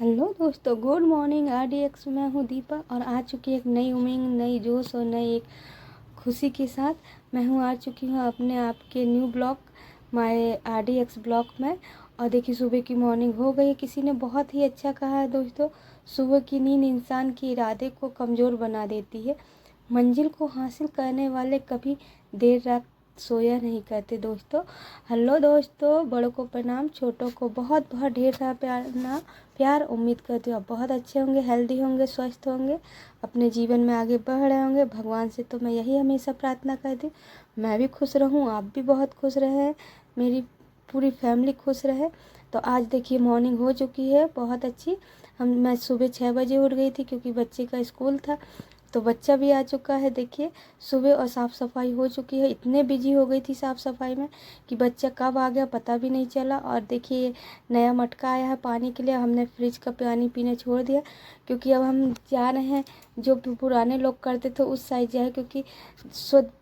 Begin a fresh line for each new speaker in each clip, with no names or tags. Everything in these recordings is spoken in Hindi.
हेलो दोस्तों, गुड मॉर्निंग। RDX में हूँ दीपा और आ चुकी है एक नई उम्मीद, नई जोश और नई एक खुशी के साथ। मैं आ चुकी हूँ अपने आप के new blog my RDX blog में। और देखिए सुबह की मॉर्निंग हो गई है। किसी ने बहुत ही अच्छा कहा है दोस्तों, सुबह की नींद इंसान के इरादे को कमज़ोर बना देती है। मंजिल को हासिल करने वाले कभी देर रात सोया नहीं करते दोस्तों। हेलो दोस्तों, बड़ों को प्रणाम, छोटों को बहुत बहुत ढेर सारा प्यार। उम्मीद करती हूँ आप बहुत अच्छे होंगे, हेल्दी होंगे, स्वस्थ होंगे, अपने जीवन में आगे बढ़ रहे होंगे। भगवान से तो मैं यही हमेशा प्रार्थना करती हूँ, मैं भी खुश रहूँ, आप भी बहुत खुश रहें, मेरी पूरी फैमिली खुश रहे। तो आज देखिए मॉर्निंग हो चुकी है बहुत अच्छी। मैं सुबह 6 बजे उठ गई थी क्योंकि बच्चे का स्कूल था। तो बच्चा भी आ चुका है देखिए सुबह, और साफ़ सफाई हो चुकी है। इतने बिजी हो गई थी साफ़ सफाई में कि बच्चा कब आ गया पता भी नहीं चला। और देखिए नया मटका आया है पानी के लिए, हमने फ्रिज का पानी पीना छोड़ दिया क्योंकि अब हम जा रहे हैं जो पुराने लोग करते थे उस साइड जाए, क्योंकि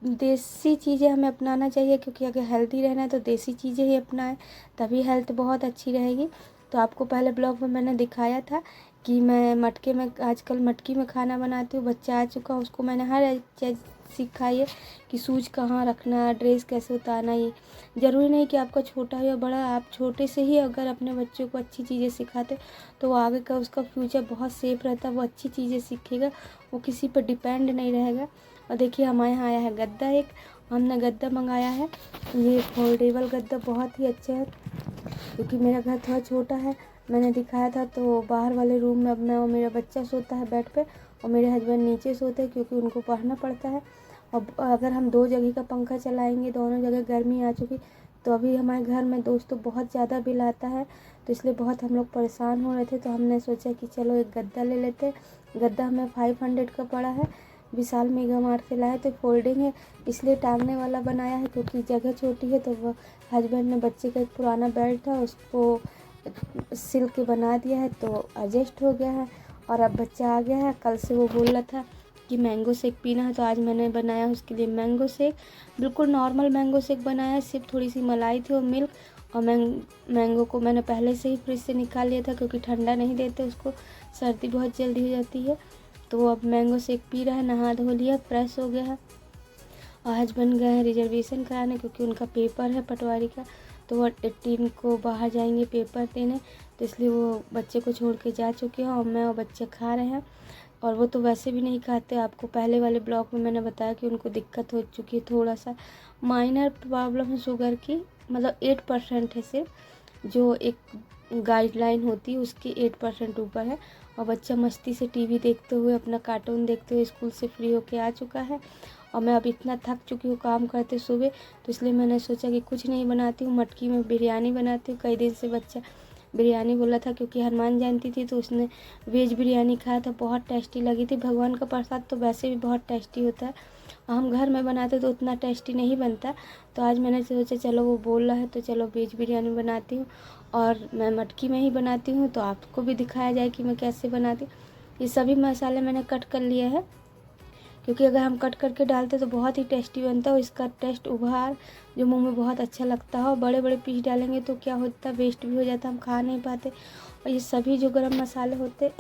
देसी चीज़ें हमें अपनाना चाहिए। क्योंकि अगर हेल्दी रहना है तो देसी चीज़ें ही अपनाएं, तभी हेल्थ बहुत अच्छी रहेगी। तो आपको पहले ब्लॉग में मैंने दिखाया था कि मैं मटके में आजकल मटकी में खाना बनाती हूँ। बच्चा आ चुका, उसको मैंने हर एक चीज़ सिखाई है कि सूच कहाँ रखना, ड्रेस कैसे उतारना। ये ज़रूरी नहीं कि आपका छोटा हो या बड़ा, आप छोटे से ही अगर अपने बच्चों को अच्छी चीज़ें सिखाते तो वो आगे का उसका फ्यूचर बहुत सेफ रहता है। वो अच्छी चीज़ें सीखेगा, वो किसी पर डिपेंड नहीं रहेगा। और देखिए हमारे यहाँ आया है गद्दा, एक हमने गद्दा मंगाया है। ये फोल्डेबल गद्दा बहुत ही अच्छा है क्योंकि मेरा घर थोड़ा छोटा है। मैंने दिखाया था तो बाहर वाले रूम में अब मैं और मेरा बच्चा सोता है बेड पे, और मेरे हस्बैंड नीचे सोते हैं क्योंकि उनको पढ़ना पड़ता है। और अगर हम 2 जगह का पंखा चलाएंगे, दोनों जगह गर्मी आ चुकी, तो अभी हमारे घर में दोस्तों बहुत ज़्यादा बिल आता है। तो इसलिए बहुत हम लोग परेशान हो रहे थे, तो हमने सोचा कि चलो एक गद्दा ले लेते। गद्दा हमें 500 का पड़ा है, विशाल मेगा मार्ट से लाया। तो फोल्डिंग है इसलिए टांगने वाला बनाया है क्योंकि जगह छोटी है। तो वो हस्बैंड ने बच्चे का एक पुराना बेल्ट था उसको सिल के बना दिया है तो एडजस्ट हो गया है। और अब बच्चा आ गया है। कल से वो बोल रहा था कि मैंगो शेक पीना है, तो आज मैंने बनाया उसके लिए मैंगो शेक। बिल्कुल नॉर्मल मैंगो शेक बनाया है, सिर्फ थोड़ी सी मलाई थी और मिल्क। और मैंगो को मैंने पहले से ही फ्रिज से निकाल लिया था क्योंकि ठंडा नहीं देते उसको, सर्दी बहुत जल्दी हो जाती है। तो वो अब मैंगो शेक पी रहा है, नहा धो लिया, फ्रेश हो गया है। और हस्बैंड गए हैं रिजर्वेशन कराने क्योंकि उनका पेपर है पटवारी का। तो वो 18 को बाहर जाएंगे पेपर देने, तो इसलिए वो बच्चे को छोड़ के जा चुके हैं और मैं और बच्चे खा रहे हैं। और वो तो वैसे भी नहीं खाते, आपको पहले वाले ब्लॉग में मैंने बताया कि उनको दिक्कत हो चुकी है, थोड़ा सा माइनर प्रॉब्लम है शुगर की, मतलब 8% है सिर्फ, जो एक गाइडलाइन होती है उसकी 8% ऊपर है। और बच्चा मस्ती से टीवी देखते हुए, अपना कार्टून देखते हुए स्कूल से फ्री होके आ चुका है। और मैं अब इतना थक चुकी हूँ काम करते सुबह, तो इसलिए मैंने सोचा कि कुछ नहीं बनाती हूँ, मटकी में बिरयानी बनाती हूँ। कई दिन से बच्चा बिरयानी बोला था क्योंकि हनुमान जयंती थी, तो उसने वेज बिरयानी खाया था, बहुत टेस्टी लगी थी। भगवान का प्रसाद तो वैसे भी बहुत टेस्टी होता है, हम घर में बनाते तो उतना टेस्टी नहीं बनता। तो आज मैंने सोचा चलो वो बोल रहा है तो चलो वेज बिरयानी बनाती हूँ। और मैं मटकी में ही बनाती हूँ तो आपको भी दिखाया जाए कि मैं कैसे बनाती हूँ। ये सभी मसाले मैंने कट कर लिए हैं क्योंकि अगर हम कट करके डालते तो बहुत ही टेस्टी बनता है। इसका टेस्ट उबाल जो मुंह में बहुत अच्छा लगता है। बड़े बड़े पीस डालेंगे तो क्या होता है, वेस्ट भी हो जाता है, हम खा नहीं पाते। और ये सभी जो गरम मसाले होते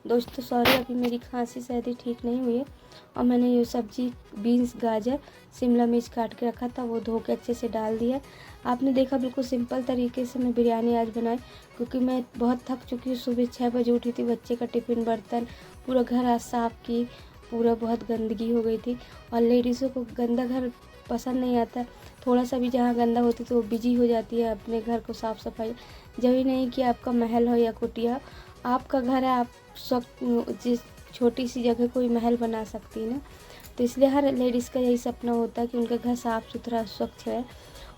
दोस्तों सॉरी, अभी मेरी खांसी सर्दी ठीक नहीं हुई है। और मैंने ये सब्जी बीन्स, गाजर, शिमला मिर्च काट के रखा था, वो धो के अच्छे से डाल दिया। आपने देखा बिल्कुल सिंपल तरीके से मैं बिरयानी आज बनाई क्योंकि मैं बहुत थक चुकी हूँ। सुबह 6 बजे उठी थी, बच्चे का टिफ़िन, बर्तन, पूरा घर आज साफ़ की, पूरा बहुत गंदगी हो गई थी। और लेडीज़ों को गंदा घर पसंद नहीं आता, थोड़ा सा भी जहाँ गंदा होती तो वो बिजी हो जाती है अपने घर को साफ़ सफाई। जरूरी नहीं कि आपका महल हो या कुटिया, आपका घर है, आप जिस छोटी सी जगह कोई महल बना सकती है ना। तो इसलिए हर लेडीज़ का यही सपना होता है कि उनका घर साफ़ सुथरा स्वच्छ है।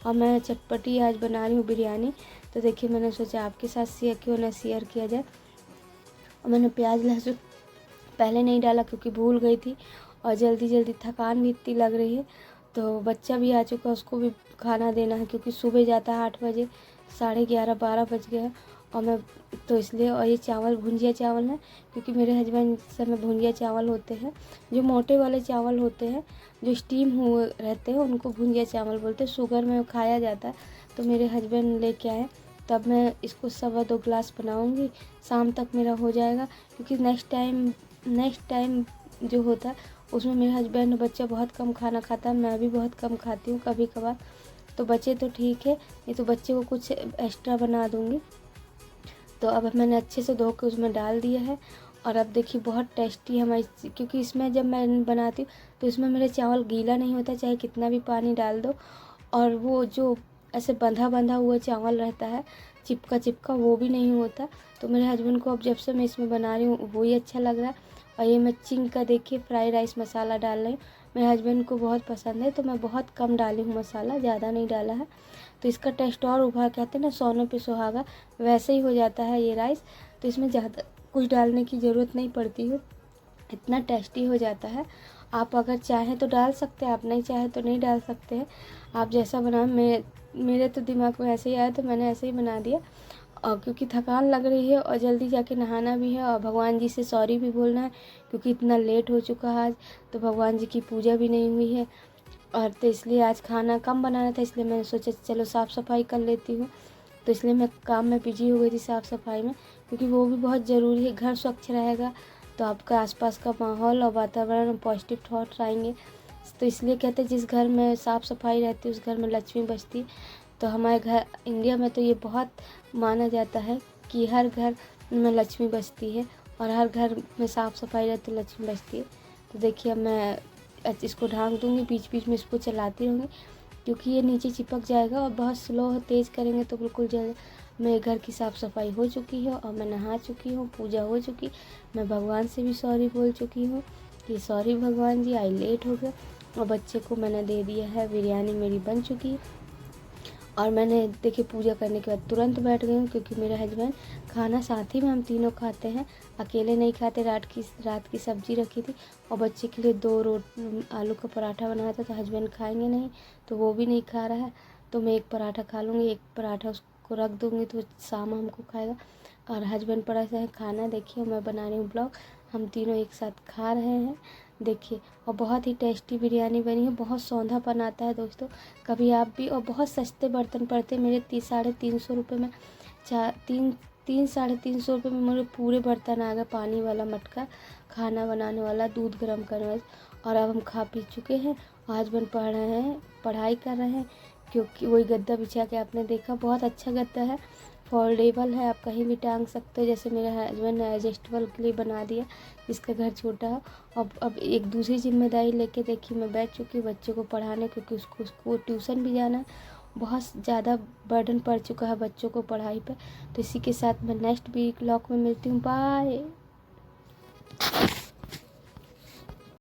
और मैं चटपटी आज बना रही हूँ बिरयानी, तो देखिए मैंने सोचा आपके साथ शेयर क्यों ना शेयर किया जाए। और मैंने प्याज लहसुन पहले नहीं डाला क्योंकि भूल गई थी, और जल्दी जल्दी थकान भी इतनी लग रही है। तो बच्चा भी आ चुका, उसको भी खाना देना है क्योंकि सुबह जाता है 8 बजे, 11:30 12 बज गए हैं। और मैं तो इसलिए, और ये चावल भुंजिया चावल है क्योंकि मेरे हस्बैंड समय भुंजिया चावल होते हैं, जो मोटे वाले चावल होते हैं जो स्टीम हुए रहते हैं उनको भुंजिया चावल बोलते हैं, शुगर में खाया जाता है। तो मेरे हस्बैंड लेके आए तब मैं इसको 2.25 गिलास बनाऊँगी, शाम तक मेरा हो जाएगा। क्योंकि नेक्स्ट टाइम जो होता है उसमें मेरे हस्बैंड बच्चा बहुत कम खाना खाता है, मैं भी बहुत कम खाती हूँ कभी कभार। तो बचे तो ठीक है, नहीं तो बच्चे को कुछ एक्स्ट्रा बना दूँगी। तो अब मैंने अच्छे से धो के उसमें डाल दिया है। और अब देखिए बहुत टेस्टी हमारी, क्योंकि इसमें जब मैं बनाती हूँ तो इसमें मेरे चावल गीला नहीं होता, चाहे कितना भी पानी डाल दो। और वो जो ऐसे बंधा हुआ चावल रहता है, चिपका वो भी नहीं होता। तो मेरे हस्बैंड को अब जब से मैं इसमें बना रही हूँ वही अच्छा लग रहा है। और ये मैं चिंग का देखिए फ्राइड राइस मसाला डाल रही हूँ, मेरे हस्बैंड को बहुत पसंद है तो मैं बहुत कम डाली हूँ मसाला, ज़्यादा नहीं डाला है। तो इसका टेस्ट और उभा, कहते हैं ना सोने पे सुहागा, वैसे ही हो जाता है ये राइस। तो इसमें ज़्यादा कुछ डालने की ज़रूरत नहीं पड़ती है, इतना टेस्टी हो जाता है। आप अगर चाहें तो डाल सकते हैं, आप नहीं चाहें तो नहीं डाल सकते हैं, आप जैसा बनाओ। मेरे तो दिमाग में ऐसे ही आया तो मैंने ऐसे ही बना दिया। और क्योंकि थकान लग रही है और जल्दी जाके नहाना भी है और भगवान जी से सॉरी भी बोलना है, क्योंकि इतना लेट हो चुका है आज, तो भगवान जी की पूजा भी नहीं हुई है। और तो इसलिए आज खाना कम बनाना था, इसलिए मैंने सोचा चलो साफ़ सफाई कर लेती हूँ। तो इसलिए मैं काम में बिजी हो गई थी साफ़ सफाई में, क्योंकि वो भी बहुत ज़रूरी है। घर स्वच्छ रहेगा तो आपका आसपास का माहौल और वातावरण और पॉजिटिव थॉट्स आएंगे। तो इसलिए कहते हैं जिस घर में साफ़ सफाई रहती है उस घर में लक्ष्मी बसती। तो हमारे घर इंडिया में तो ये बहुत माना जाता है कि हर घर में लक्ष्मी बसती है और हर घर में साफ़ सफाई रहती है, लक्ष्मी बसती है। तो देखिए अब मैं इसको ढाँक दूँगी, बीच बीच में इसको चलाती रहूँगी, क्योंकि ये नीचे चिपक जाएगा। और बहुत स्लो तेज़ करेंगे तो बिल्कुल जल। मेरे घर की साफ़ सफाई हो चुकी है और मैं नहा चुकी हूँ, पूजा हो चुकी। मैं भगवान से भी सॉरी बोल चुकी हूँ कि सॉरी भगवान जी, आई लेट हो गया। और बच्चे को मैंने दे दिया है, बिरयानी मेरी बन चुकी है। और मैंने देखिए पूजा करने के बाद तुरंत बैठ गई हूँ, क्योंकि मेरे हस्बैंड खाना साथ ही में हम तीनों खाते हैं, अकेले नहीं खाते। रात की सब्जी रखी थी और बच्चे के लिए 2 आलू का पराठा बनाया था, तो हस्बैंड खाएंगे नहीं तो वो भी नहीं खा रहा है। तो मैं एक पराठा खा लूँगी, एक पराठा उसको रख दूँगी तो शाम हमको खाएगा। और हस्बैंड पड़ा है खाना, देखिए मैं बना रही हूँ ब्लॉग, हम तीनों एक साथ खा रहे हैं देखिए। और बहुत ही टेस्टी बिरयानी बनी है, बहुत सौंधापन आता है दोस्तों, कभी आप भी। और बहुत सस्ते बर्तन पड़ते हैं मेरे 300-350 रुपये में, 300-350 रुपये में मेरे पूरे बर्तन आ गए, पानी वाला मटका, खाना बनाने वाला, दूध गर्म करने वाला। और अब हम खा पी चुके हैं, हस्बैंड पढ़ रहे हैं, पढ़ाई कर रहे हैं, क्योंकि वही गद्दा बिछा के आपने देखा, बहुत अच्छा गद्दा है, फोल्डेबल है, आप कहीं भी टांग सकते हो। जैसे मेरे हस्बैंड ने एडजस्टेबल के लिए बना दिया, जिसका घर छोटा है। अब एक दूसरी जिम्मेदारी लेके देखिए मैं बैठ चुकी हूँ बच्चे को पढ़ाने, क्योंकि उसको ट्यूशन भी जाना है, बहुत ज़्यादा बर्डन पड़ चुका है बच्चों को पढ़ाई पे। तो इसी के साथ मैं नेक्स्ट वीक व्लॉग में मिलती हूँ, बाय।